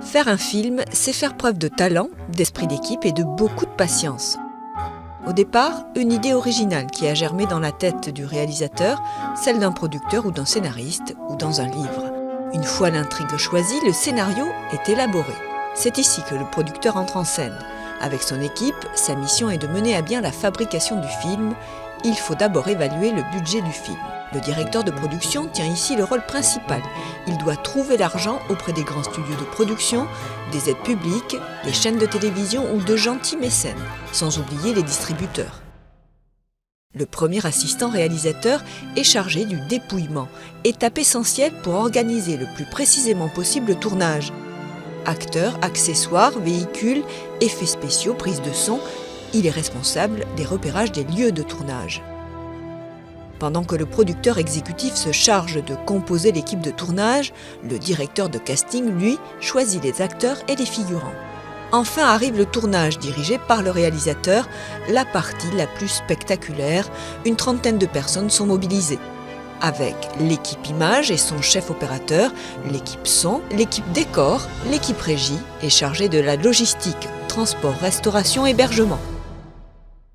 Faire un film, c'est faire preuve de talent, d'esprit d'équipe et de beaucoup de patience. Au départ, une idée originale qui a germé dans la tête du réalisateur, celle d'un producteur ou d'un scénariste ou dans un livre. Une fois l'intrigue choisie, le scénario est élaboré. C'est ici que le producteur entre en scène. Avec son équipe, sa mission est de mener à bien la fabrication du film. Il faut d'abord évaluer le budget du film. Le directeur de production tient ici le rôle principal. Il doit trouver l'argent auprès des grands studios de production, des aides publiques, des chaînes de télévision ou de gentils mécènes, sans oublier les distributeurs. Le premier assistant réalisateur est chargé du dépouillement, étape essentielle pour organiser le plus précisément possible le tournage. Acteurs, accessoires, véhicules, effets spéciaux, prise de son, il est responsable des repérages des lieux de tournage. Pendant que le producteur exécutif se charge de composer l'équipe de tournage, le directeur de casting, lui, choisit les acteurs et les figurants. Enfin arrive le tournage dirigé par le réalisateur, la partie la plus spectaculaire. Une trentaine de personnes sont mobilisées. Avec l'équipe image et son chef opérateur, l'équipe son, l'équipe décor, l'équipe régie est chargée de la logistique, transport, restauration, hébergement.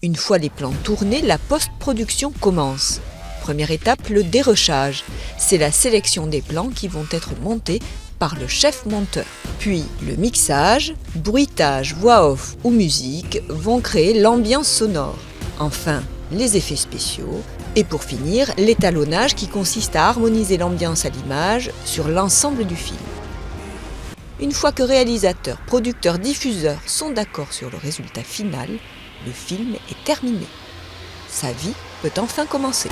Une fois les plans tournés, la post-production commence. Première étape, le dérochage. C'est la sélection des plans qui vont être montés par le chef monteur. Puis le mixage, bruitage, voix off ou musique vont créer l'ambiance sonore. Enfin, les effets spéciaux. Et pour finir, l'étalonnage qui consiste à harmoniser l'ambiance à l'image sur l'ensemble du film. Une fois que réalisateurs, producteurs, diffuseurs sont d'accord sur le résultat final, le film est terminé. Sa vie peut enfin commencer.